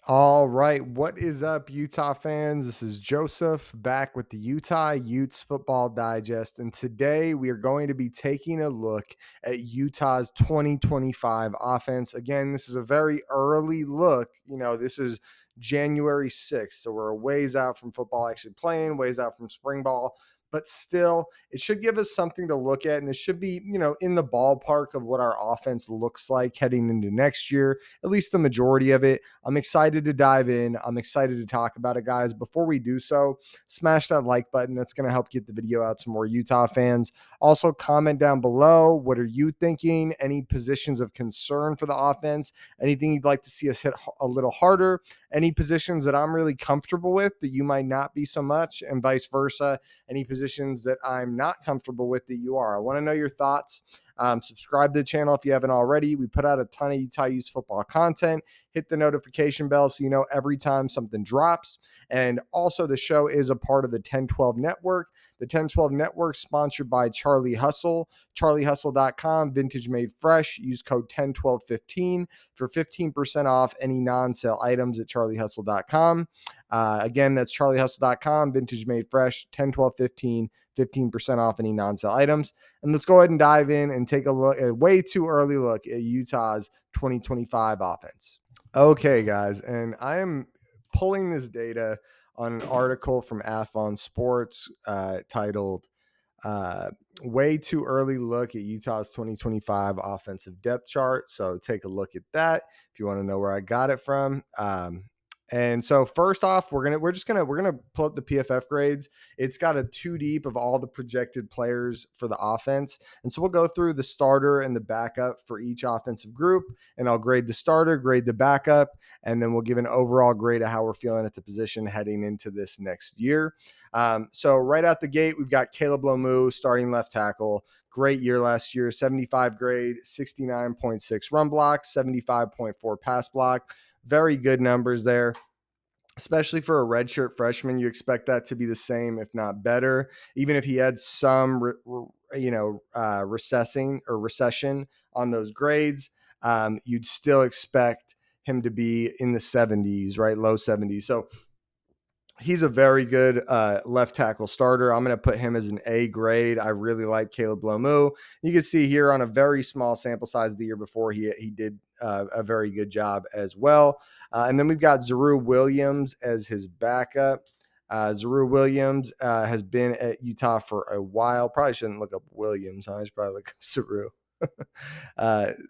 All right, what is up, Utah fans? This is Joseph back with the Utah Utes Football Digest, and today we are going to be taking a look at Utah's 2025 offense. Again, this is a very early look. This is January 6th, so we're a ways out from football actually playing, ways out from spring ball, but still, it should give us something to look at, and this should be, in the ballpark of what our offense looks like heading into next year, at least the majority of it. I'm excited to dive in. I'm excited to talk about it, guys. Before we do so, smash that like button. That's going to help get the video out to more Utah fans. Also, comment down below. What are you thinking? Any positions of concern for the offense? Anything you'd like to see us hit a little harder? Any positions that I'm really comfortable with that you might not be so much, and vice versa? Any positions that I'm not comfortable with that you are? I want to know your thoughts. Subscribe to the channel if you haven't already. We put out a ton of Utah Youth football content. Hit the notification bell so you know every time something drops. And also, the show is a part of the 1012 Network. The 1012 Network sponsored by Charlie Hustle. CharlieHustle.com, vintage made fresh. Use code 101215 for 15% off any non-sale items at CharlieHustle.com. Again, that's CharlieHustle.com, vintage made fresh, 101215, 15% off any non-sale items. And let's go ahead and dive in and take a way too early look at Utah's 2025 offense. Okay, guys, and I am pulling this data on an article from Athlon Sports titled Way Too Early Look at Utah's 2025 Offensive Depth Chart. So take a look at that if you want to know where I got it from. And so first off, we're gonna pull up the PFF grades. It's got a two deep of all the projected players for the offense, and so we'll go through the starter and the backup for each offensive group, and I'll grade the starter, grade the backup, and then we'll give an overall grade of how we're feeling at the position heading into this next year. So right out the gate, we've got Caleb Lomu starting left tackle. Great year last year, 75 grade, 69.6 run block, 75.4 pass block. Very good numbers there, especially for a redshirt freshman. You expect that to be the same, if not better. Even if he had some, recession on those grades, you'd still expect him to be in the 70s, right? Low 70s. So he's a very good left tackle starter. I'm going to put him as an A grade. I really like Caleb Lomu. You can see here on a very small sample size the year before, he did a very good job as well. And then we've got Zaru Williams as his backup. Zaru Williams has been at Utah for a while. Probably shouldn't look up Williams. I should probably look up Zaru.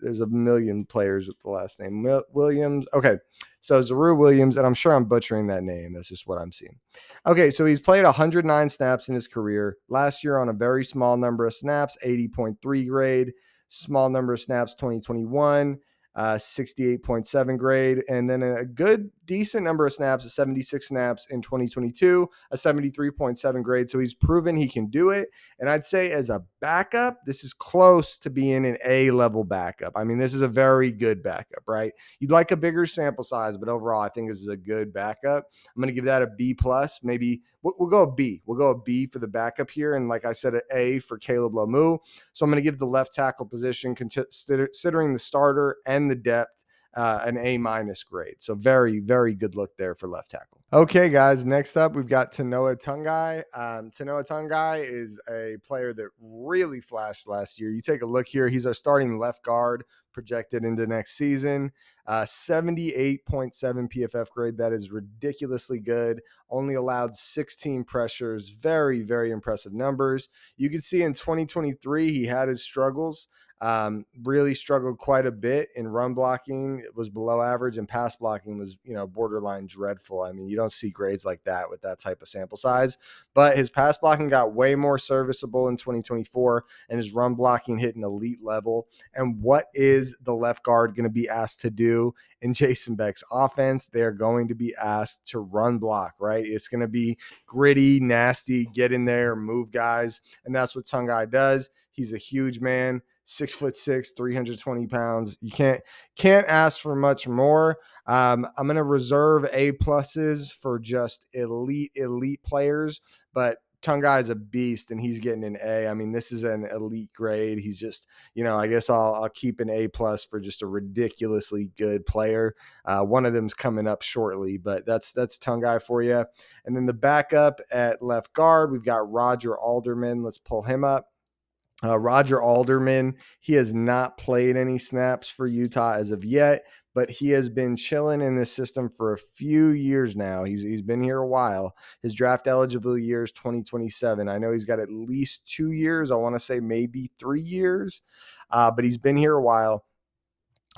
There's a million players with the last name Williams. Okay, so Zaru Williams, and I'm sure I'm butchering that name. That's just what I'm seeing. Okay, so he's played 109 snaps in his career. Last year on a very small number of snaps, 80.3 grade. Small number of snaps, 2021. 68.7 grade, and then a good decent number of snaps, 76 snaps in 2022, a 73.7 grade. So he's proven he can do it. And I'd say as a backup, this is close to being an A level backup. I mean, this is a very good backup, right? You'd like a bigger sample size, but overall, I think this is a good backup. I'm going to give that a B plus. Maybe we'll go a B. We'll go a B for the backup here. And like I said, an A for Caleb Lomu. So I'm going to give the left tackle position, considering the starter and the depth, an A minus grade. So very, very good look there for left tackle. Okay, guys, next up, we've got Tanoa Tungai. Tanoa Tungai is a player that really flashed last year. You take a look here. He's our starting left guard projected into next season. 78.7 PFF grade. That is ridiculously good. Only allowed 16 pressures. Very, very impressive numbers. You can see in 2023, he had his struggles. Really struggled quite a bit in run blocking. It was below average, and pass blocking was, borderline dreadful. I mean, you don't see grades like that with that type of sample size, but his pass blocking got way more serviceable in 2024, and his run blocking hit an elite level. And what is the left guard going to be asked to do in Jason Beck's offense? They're going to be asked to run block, right? It's going to be gritty, nasty, get in there, move guys. And that's what Tungai does. He's a huge man, 6'6", 320 pounds. You can't ask for much more. I'm going to reserve A pluses for just elite players, but Tungai is a beast, and he's getting an A. I mean, this is an elite grade. He's just, I guess I'll keep an A plus for just a ridiculously good player. One of them's coming up shortly, but that's Tungai for you. And then the backup at left guard, we've got Roger Alderman. Let's pull him up. Roger Alderman, he has not played any snaps for Utah as of yet, but he has been chilling in this system for a few years now. He's been here a while. His draft eligible year is 2027. I know he's got at least 2 years. I want to say maybe 3 years, but he's been here a while.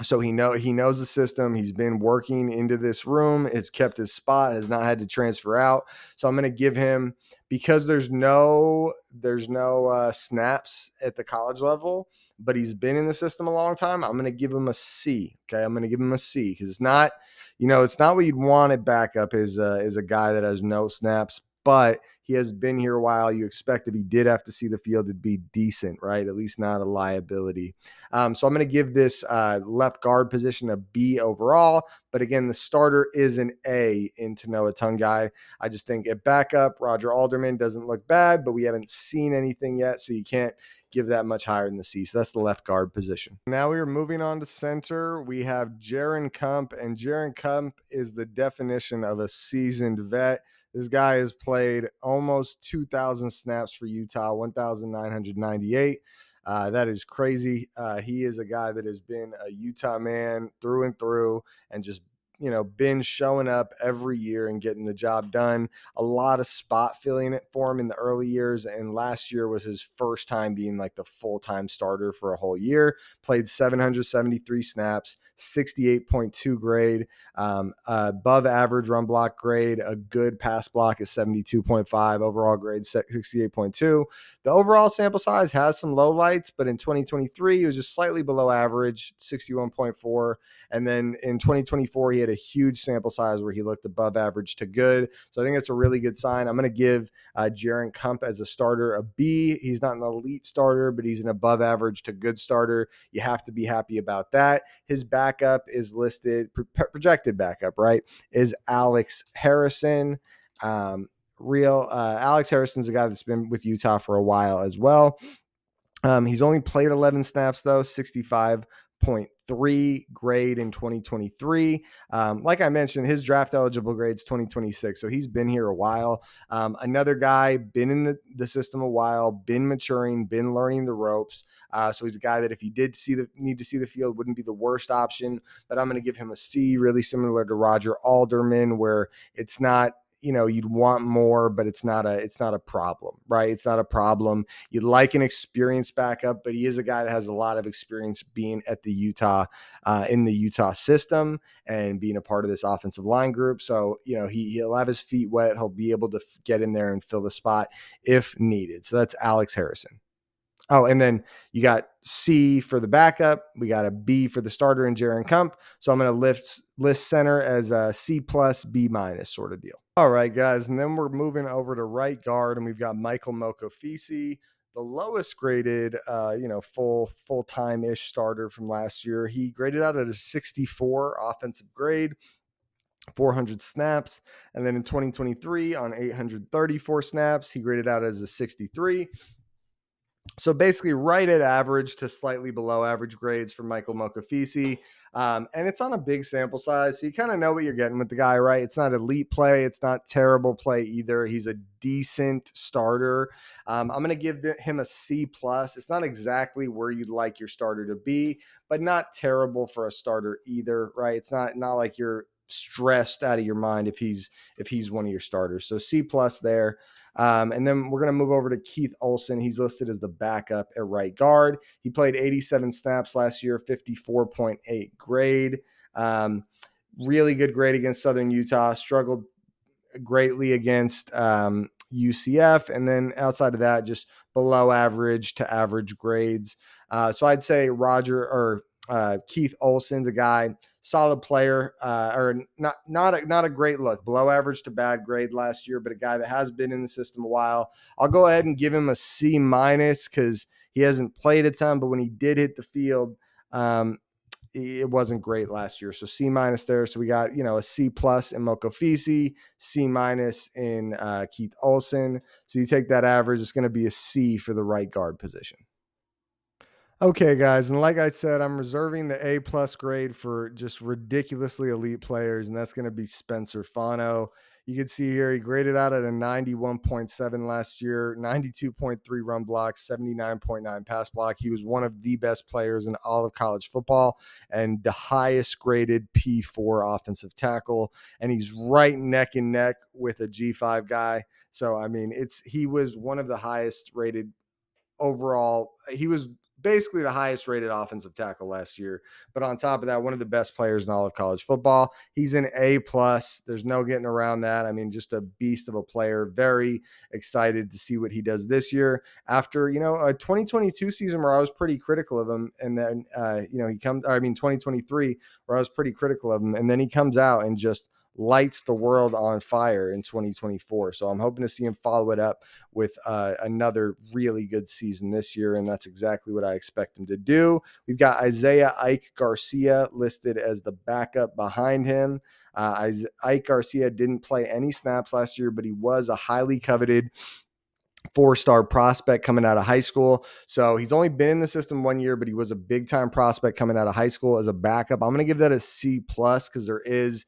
So he knows the system. He's been working into this room. It's kept his spot. Has not had to transfer out. So I'm going to give him, because there's no snaps at the college level, but he's been in the system a long time. I'm going to give him a C. Okay, I'm going to give him a C because it's not what you'd want at backup is a guy that has no snaps, but he has been here a while. You expect if he did have to see the field, it'd be decent, right? At least not a liability. So I'm going to give this left guard position a B overall. But again, the starter is an A in Tanoa Tungai. I just think at backup, Roger Alderman doesn't look bad, but we haven't seen anything yet, so you can't give that much higher than the C. So that's the left guard position. Now we are moving on to center. We have Jaron Kump, and Jaron Kump is the definition of a seasoned vet. This guy has played almost 2,000 snaps for Utah, 1,998. That is crazy. He is a guy that has been a Utah man through and through and just, been showing up every year and getting the job done. A lot of spot filling it for him in the early years. And last year was his first time being like the full-time starter for a whole year. Played 773 snaps, 68.2 grade, above average run block grade. A good pass block is 72.5. Overall grade 68.2. The overall sample size has some lowlights, but in 2023, he was just slightly below average, 61.4. And then in 2024, he had a huge sample size where he looked above average to good. So I think that's a really good sign. I'm going to give Jaron Kump as a starter a B. He's not an elite starter, but he's an above average to good starter. You have to be happy about that. His backup is listed, projected backup, right, is Alex Harrison. Alex Harrison's a guy that's been with Utah for a while as well. He's only played 11 snaps though, 65.3 grade in 2023. Like I mentioned, his draft eligible grade's 2026, so he's been here a while. Another guy, been in the system a while, been maturing, been learning the ropes. So he's a guy that if you did need to see the field, wouldn't be the worst option. But I'm going to give him a C, really similar to Roger Alderman, where it's not, you'd want more, but it's not a problem, right? It's not a problem. You'd like an experienced backup, but he is a guy that has a lot of experience being at the in the Utah system and being a part of this offensive line group. So, he'll have his feet wet. He'll be able to get in there and fill the spot if needed. So that's Alex Harrison. Oh, and then you got C for the backup. We got a B for the starter in Jaron Kump. So I'm going to list center as a C plus, B minus sort of deal. All right, guys. And then we're moving over to right guard, and we've got Michael Mokofisi, the lowest graded, full-time ish starter from last year. He graded out at a 64 offensive grade. 400 snaps. And then in 2023 on 834 snaps, he graded out as a 63. So basically right at average to slightly below average grades for Michael Mokofisi. And it's on a big sample size. So you kind of know what you're getting with the guy, right? It's not elite play. It's not terrible play either. He's a decent starter. I'm going to give him a C plus. It's not exactly where you'd like your starter to be, but not terrible for a starter either, right? It's not like you're stressed out of your mind if he's one of your starters. So C plus there. And then we're going to move over to Keith Olson. He's listed as the backup at right guard. He played 87 snaps last year, 54.8 grade. Really good grade against Southern Utah. Struggled greatly against UCF. And then outside of that, just below average to average grades. So I'd say Keith Olson's a guy, solid player, or not a great look, below average to bad grade last year, but a guy that has been in the system a while. I'll go ahead and give him a C minus because he hasn't played a ton, but when he did hit the field, it wasn't great last year. So C minus there. So we got, a C plus in Mokofisi, C minus in Keith Olson. So you take that average, it's going to be a C for the right guard position. Okay, guys, and like I said, I'm reserving the A plus grade for just ridiculously elite players, and that's going to be Spencer Fano. You can see here he graded out at a 91.7 last year, 92.3 run block, 79.9 pass block. He was one of the best players in all of college football and the highest graded P4 offensive tackle. And he's right neck and neck with a G5 guy. So, I mean, he was one of the highest rated overall. He was basically the highest rated offensive tackle last year. But on top of that, one of the best players in all of college football. He's an A plus. There's no getting around that. I mean, just a beast of a player. Very excited to see what he does this year after, a 2022 season where I was pretty critical of him. And then, he comes, 2023 where I was pretty critical of him. And then he comes out and just lights the world on fire in 2024. So I'm hoping to see him follow it up with another really good season this year, and that's exactly what I expect him to do. We've got Isaiah Ike Garcia listed as the backup behind him. Ike Garcia didn't play any snaps last year, but he was a highly coveted four-star prospect coming out of high school. So he's only been in the system 1 year, but he was a big-time prospect coming out of high school as a backup. I'm going to give that a C plus because there is,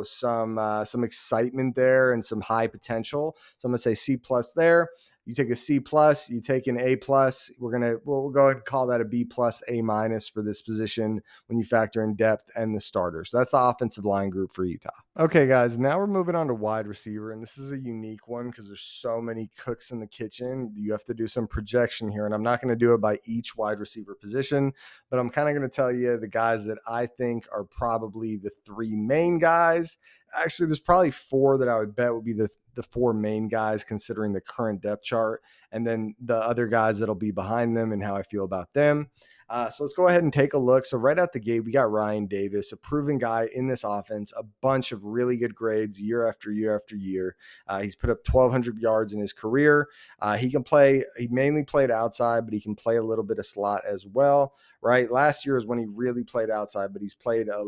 some excitement there and some high potential. So I'm going to say C plus there. You take a C plus, you take an A plus. We'll go ahead and call that a B plus, A minus for this position when you factor in depth and the starters. So that's the offensive line group for Utah. Okay, guys, now we're moving on to wide receiver, and this is a unique one because there's so many cooks in the kitchen. You have to do some projection here, and I'm not going to do it by each wide receiver position, but I'm kind of going to tell you the guys that I think are probably the three main guys. Actually, there's probably four that I would bet would be the four main guys considering the current depth chart, and then the other guys that'll be behind them and how I feel about them. So let's go ahead and take a look. So right out the gate, we got Ryan Davis, a proven guy in this offense, a bunch of really good grades year after year after year. He's put up 1,200 yards in his career. He can play. He mainly played outside, but he can play a little bit of slot as well. Right. Last year is when he really played outside, but he's played a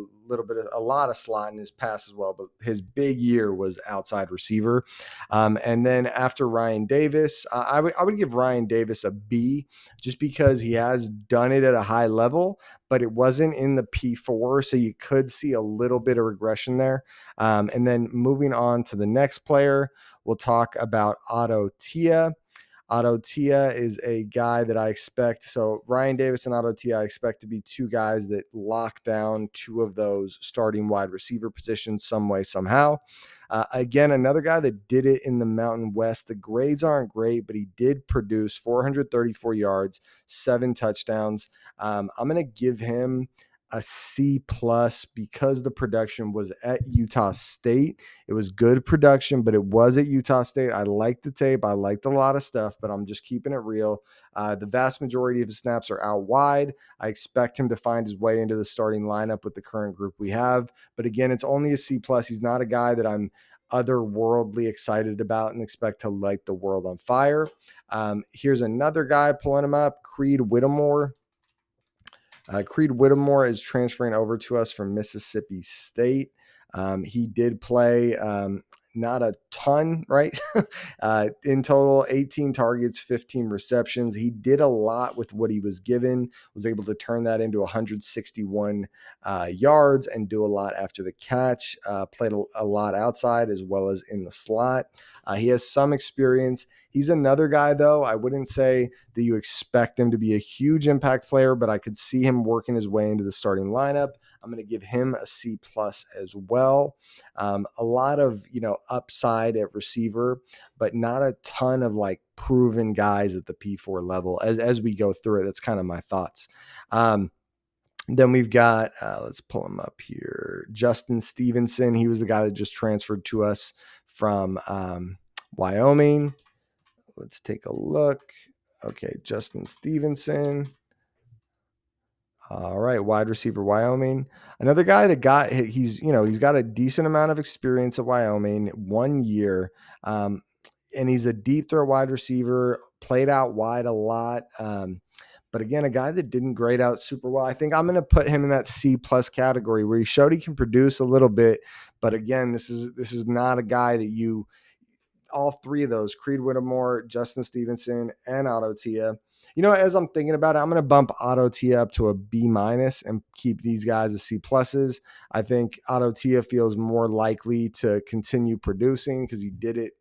lot of slot in his past as well. But his big year was outside receiver. And then after Ryan Davis, I would give Ryan Davis a B just because he has done it at a high level, but it wasn't in the P4. So you could see a little bit of regression there. And then moving on to the next player, we'll talk about Otto Tia. Otto Tia is a guy that I expect. So Ryan Davis and Otto Tia, I expect to be two guys that lock down two of those starting wide receiver positions some way, somehow. Again, another guy that did it in the Mountain West. The grades aren't great, but he did produce 434 yards, 7 touchdowns. I'm going to give him a C plus because the production was at Utah State. It was good production, but it was at Utah State. I liked the tape. I liked a lot of stuff, but I'm just keeping it real. The vast majority of his snaps are out wide. I expect him to find his way into the starting lineup with the current group we have. But again, it's only a C plus. He's not a guy that I'm otherworldly excited about and expect to light the world on fire. Here's another guy pulling him up, Creed Whittemore. Creed Whittemore is transferring over to us from Mississippi State. He did play not a ton, right? In total, 18 targets, 15 receptions. He did a lot with what he was given, was able to turn that into 161 yards and do a lot after the catch. Played a lot outside as well as in the slot. He has some experience. He's another guy, though. I wouldn't say that you expect him to be a huge impact player, but I could see him working his way into the starting lineup. I'm going to give him a C plus as well. A lot of, upside at receiver, but not a ton of like proven guys at the P4 level as we go through it. That's kind of my thoughts. Then we've got, let's pull him up here, Justin Stevenson. He was the guy that just transferred to us from Wyoming. Let's take a look. Okay, Justin Stevenson. All right, wide receiver, Wyoming. Another guy that he's got a decent amount of experience at Wyoming, 1 year. And he's a deep throw wide receiver, played out wide a lot. But again, a guy that didn't grade out super well. I think I'm going to put him in that C plus category where he showed he can produce a little bit. But again, this is not a guy that you, all three of those, Creed Whittemore, Justin Stevenson, and Otto Tia. As I'm thinking about it, I'm going to bump Otto Tia up to a B minus and keep these guys as C pluses. I think Otto Tia feels more likely to continue producing because he did it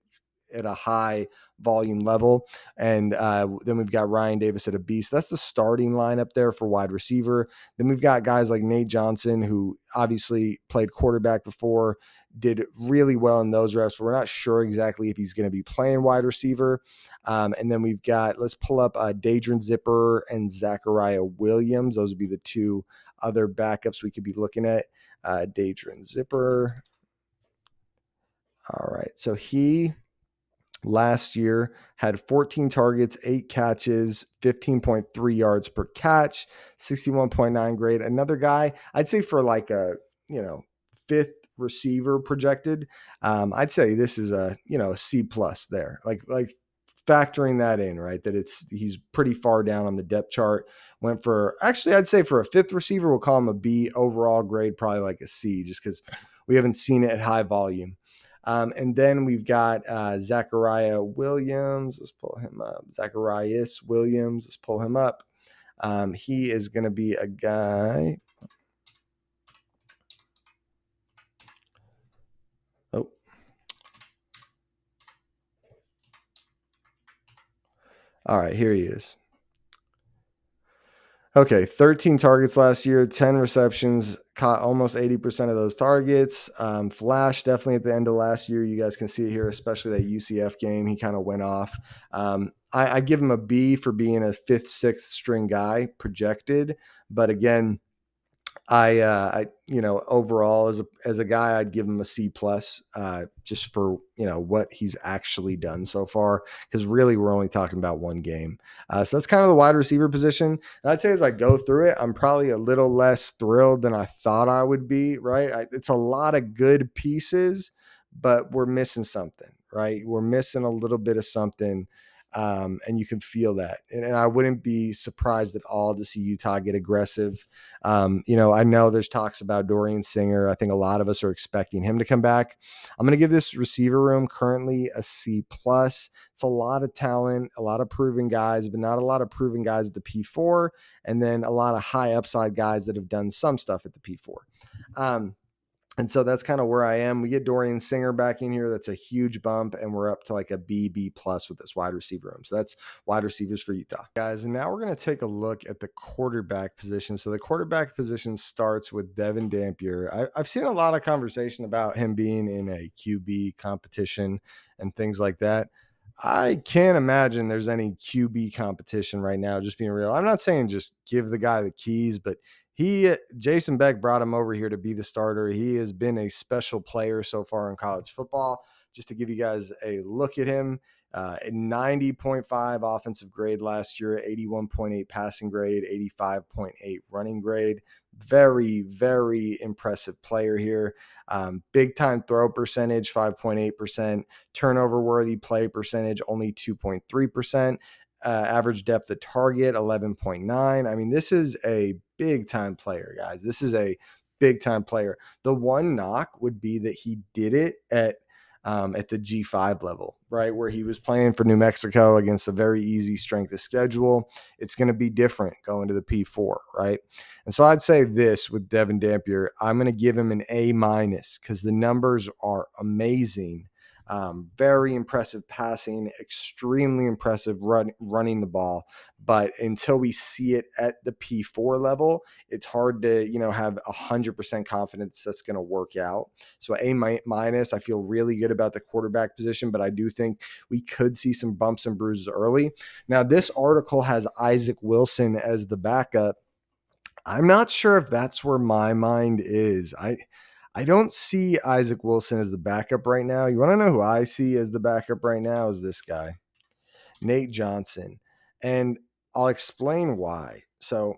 at a high volume level. And then we've got Ryan Davis at a B. So that's the starting lineup there for wide receiver. Then we've got guys like Nate Johnson, who obviously played quarterback before, did really well in those reps, but we're not sure exactly if he's going to be playing wide receiver. And then we've got, let's pull up Dadrian Zipper and Zachariah Williams. Those would be the two other backups we could be looking at. Dadrian Zipper. All right. So he last year had 14 targets, 8 catches, 15.3 yards per catch, 61.9 grade. Another guy, I'd say for like a, fifth receiver projected, I'd say this is a, C plus there. Like factoring that in, right? That he's pretty far down on the depth chart. Went for, actually, I'd say for a fifth receiver, we'll call him a B. Overall grade, probably like a C, just because we haven't seen it at high volume. And then we've got Zachariah Williams. Let's pull him up. Zacharias Williams. Let's pull him up. He is going to be a guy. Oh. All right, here he is. Okay, 13 targets last year, 10 receptions, caught almost 80% of those targets. Flash definitely at the end of last year. You guys can see it here, especially that UCF game. He kind of went off. I give him a B for being a fifth, sixth string guy projected. But again, I overall as a guy, I'd give him a C plus, just for what he's actually done so far. Because really, we're only talking about one game, so that's kind of the wide receiver position. And I'd say as I go through it, I'm probably a little less thrilled than I thought I would be. Right, it's a lot of good pieces, but we're missing something. Right, we're missing a little bit of something. And you can feel that. And I wouldn't be surprised at all to see Utah get aggressive. I know there's talks about Dorian Singer. I think a lot of us are expecting him to come back. I'm going to give this receiver room currently a C plus. It's a lot of talent, a lot of proven guys, but not a lot of proven guys at the P4. And then a lot of high upside guys that have done some stuff at the P4. And so that's kind of where I am. We get Dorian Singer back in here. That's a huge bump. And we're up to like a B plus with this wide receiver room. So that's wide receivers for Utah. Guys, and now we're going to take a look at the quarterback position. So the quarterback position starts with Devin Dampier. I've seen a lot of conversation about him being in a QB competition and things like that. I can't imagine there's any QB competition right now, just being real. I'm not saying just give the guy the keys, but Jason Beck brought him over here to be the starter. He has been a special player so far in college football. Just to give you guys a look at him, a 90.5 offensive grade last year, 81.8 passing grade, 85.8 running grade. Very, very impressive player here. Big time throw percentage, 5.8%. Turnover worthy play percentage, only 2.3%. Average depth of target, 11.9. I mean, this is a big time player, guys. This is a big time player. The one knock would be that he did it at the G5 level, right? Where he was playing for New Mexico against a very easy strength of schedule. It's going to be different going to the P4, right? And so I'd say this with Devin Dampier, I'm going to give him an A minus because the numbers are amazing. Very impressive passing, extremely impressive running the ball. But until we see it at the P4 level, it's hard to, have 100% confidence that's going to work out. So A minus, I feel really good about the quarterback position, but I do think we could see some bumps and bruises early. Now, this article has Isaac Wilson as the backup. I'm not sure if that's where my mind is. I don't see Isaac Wilson as the backup right now. You want to know who I see as the backup right now is this guy, Nate Johnson. And I'll explain why. So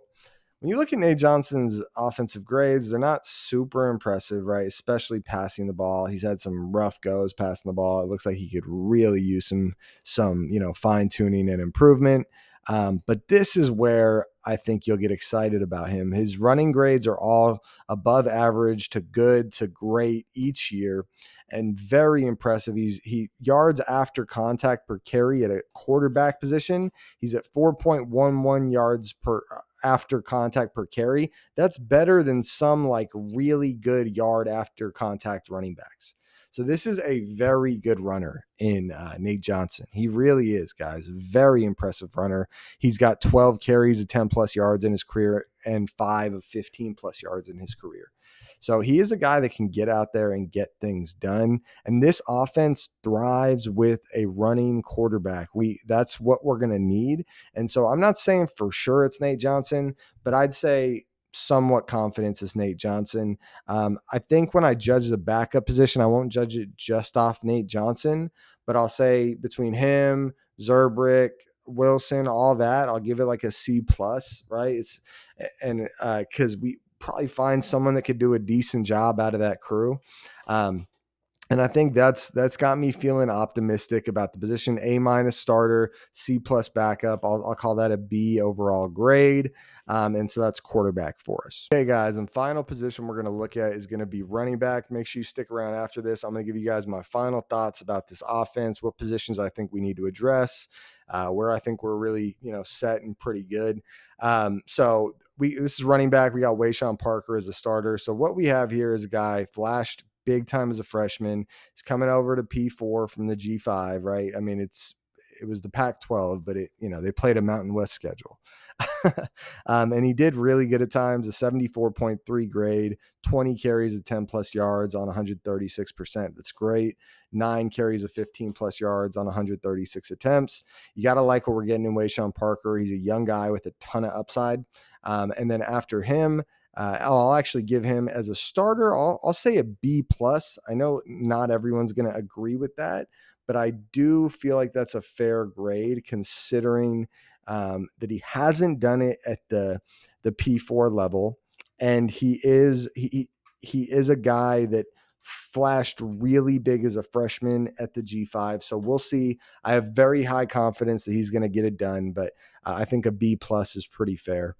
when you look at Nate Johnson's offensive grades, they're not super impressive, right? Especially passing the ball. He's had some rough goes passing the ball. It looks like he could really use some fine tuning and improvement. But this is where I think you'll get excited about him. His running grades are all above average to good to great each year, and very impressive. He yards after contact per carry at a quarterback position. He's at 4.11 yards per after contact per carry. That's better than some like really good yard after contact running backs. So this is a very good runner in Nate Johnson. He really is, guys. Very impressive runner. He's got 12 carries of 10 plus yards in his career and 5 of 15 plus yards in his career. So he is a guy that can get out there and get things done. And this offense thrives with a running quarterback. That's what we're going to need. And so I'm not saying for sure it's Nate Johnson, but I'd say somewhat confidence is Nate Johnson. I think when I judge the backup position, I won't judge it just off Nate Johnson, but I'll say between him, Zurbrick, Wilson, all that, I'll give it like a C plus, right? Because we probably find someone that could do a decent job out of that crew. And I think that's got me feeling optimistic about the position. A minus starter, C plus backup. I'll call that a B overall grade. And so that's quarterback for us. Okay, guys, and final position we're going to look at is going to be running back. Make sure you stick around after this. I'm going to give you guys my final thoughts about this offense, what positions I think we need to address, where I think we're really set and pretty good. So this is running back. We got Wayshawn Parker as a starter. So what we have here is a guy flashed big time as a freshman. He's coming over to P4 from the G5, right? I mean, it was the Pac-12, but they played a Mountain West schedule. And he did really good at times, a 74.3 grade, 20 carries of 10 plus yards on 136%. That's great. 9 carries of 15 plus yards on 136 attempts. You got to like what we're getting in Wayshawn Parker. He's a young guy with a ton of upside. And then after him, I'll actually give him as a starter. I'll say a B plus. I know not everyone's going to agree with that, but I do feel like that's a fair grade considering that he hasn't done it at the P4 level, and he is a guy that flashed really big as a freshman at the G5. So we'll see. I have very high confidence that he's going to get it done, but I think a B plus is pretty fair.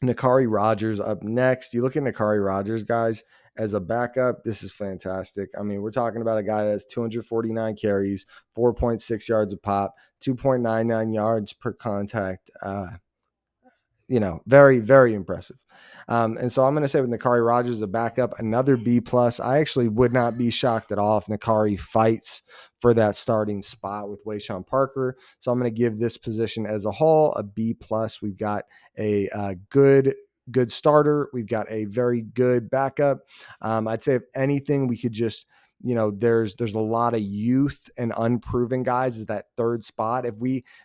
Nakari Rogers up next. You look at Nakari Rogers, guys, as a backup. This is fantastic. I mean, we're talking about a guy that has 249 carries, 4.6 yards a pop, 2.99 yards per contact. Very, very impressive. And so I'm going to say with Nakari Rogers, a backup, another B plus. I actually would not be shocked at all if Nakari fights for that starting spot with Wayshawn Parker. So I'm going to give this position as a whole a B plus. We've got a good starter. We've got a very good backup. I'd say if anything, we could just there's a lot of youth and unproven guys is that third spot.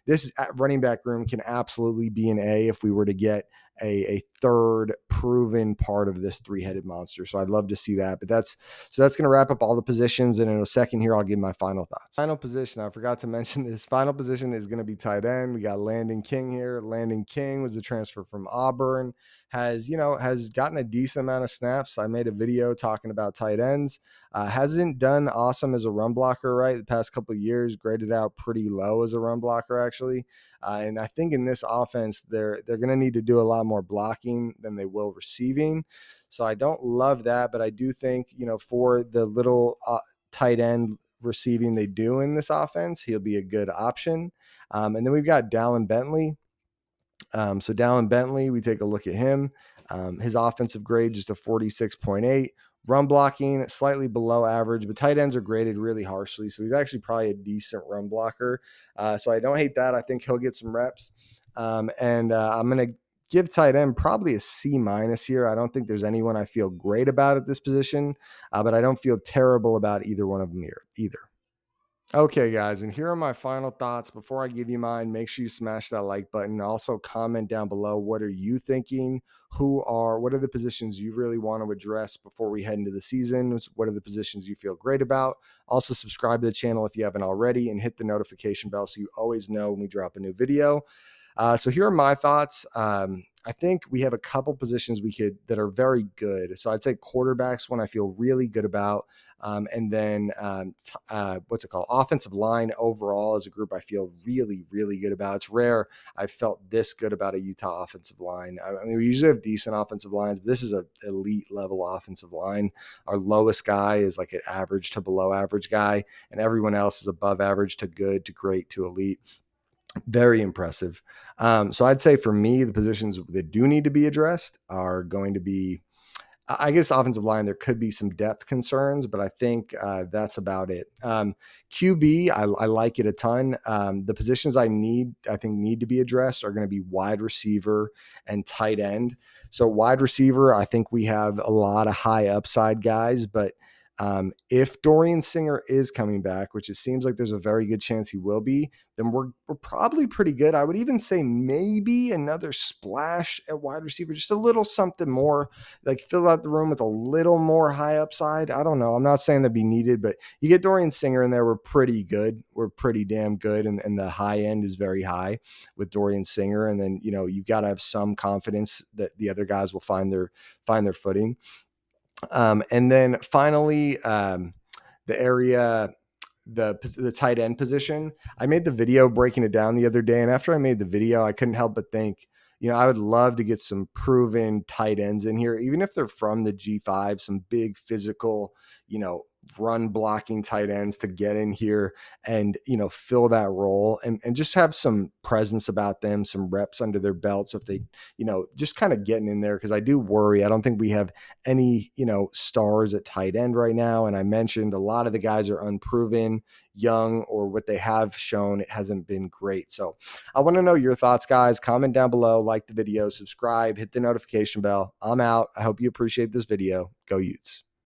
This running back room can absolutely be an A if we were to get a third proven part of this three-headed monster. So I'd love to see that. But that's going to wrap up all the positions. And in a second here, I'll give my final thoughts. Final position, I forgot to mention this. Final position is going to be tight end. We got Landon King here. Landon King was a transfer from Auburn, has gotten a decent amount of snaps. I made a video talking about tight ends. Hasn't done awesome as a run blocker, right? The past couple of years, graded out pretty low as a run blocker, actually. And I think in this offense, they're going to need to do a lot more blocking than they will receiving. So I don't love that, but I do think, for the little tight end receiving they do in this offense, he'll be a good option. And then we've got Dallin Bentley. So Dallin Bentley, we take a look at him. His offensive grade, just a 46.8. Run blocking, slightly below average, but tight ends are graded really harshly. So he's actually probably a decent run blocker. So I don't hate that. I think he'll get some reps. I'm going to give tight end probably a C minus here. I don't think there's anyone I feel great about at this position, but I don't feel terrible about either one of them here either. Okay, guys, and here are my final thoughts. Before I give you mine, make sure you smash that like button. Also, comment down below, what are you thinking? What are the positions you really want to address before we head into the season? What are the positions you feel great about? Also, subscribe to the channel if you haven't already, and hit the notification bell so you always know when we drop a new video. So here are my thoughts. I I think we have a couple positions we could that are very good. So I'd say quarterback's one I feel really good about. And then what's it called? Offensive line overall as a group, I feel really, really good about. It's rare I've felt this good about a Utah offensive line. I mean, we usually have decent offensive lines, but this is an elite level offensive line. Our lowest guy is like an average to below average guy, and everyone else is above average to good to great to elite. Very impressive. So I'd say for me, the positions that do need to be addressed are going to be, I guess, offensive line. There could be some depth concerns, but I think that's about it. QB, I like it a ton. The positions I think need to be addressed are going to be wide receiver and tight end. So wide receiver, I think we have a lot of high upside guys, but if Dorian Singer is coming back, which it seems like there's a very good chance he will be, then we're probably pretty good. I would even say maybe another splash at wide receiver, just a little something more, like fill out the room with a little more high upside. I don't know. I'm not saying that'd be needed, but you get Dorian Singer in there, we're pretty good. We're pretty damn good. And the high end is very high with Dorian Singer. And then, you've got to have some confidence that the other guys will find their footing. And then finally, the area, the tight end position. I made the video breaking it down the other day, and after I made the video, I couldn't help but think, I would love to get some proven tight ends in here, even if they're from the G5, some big physical, run blocking tight ends to get in here and fill that role and just have some presence about them, some reps under their belts if they just kind of getting in there, because I do worry. I don't think we have any stars at tight end right now, and I mentioned a lot of the guys are unproven, young, or what they have shown, it hasn't been great. So I want to know your thoughts, guys. Comment down below, like the video, subscribe, hit the notification bell. I'm out. I hope you appreciate this video. Go Utes.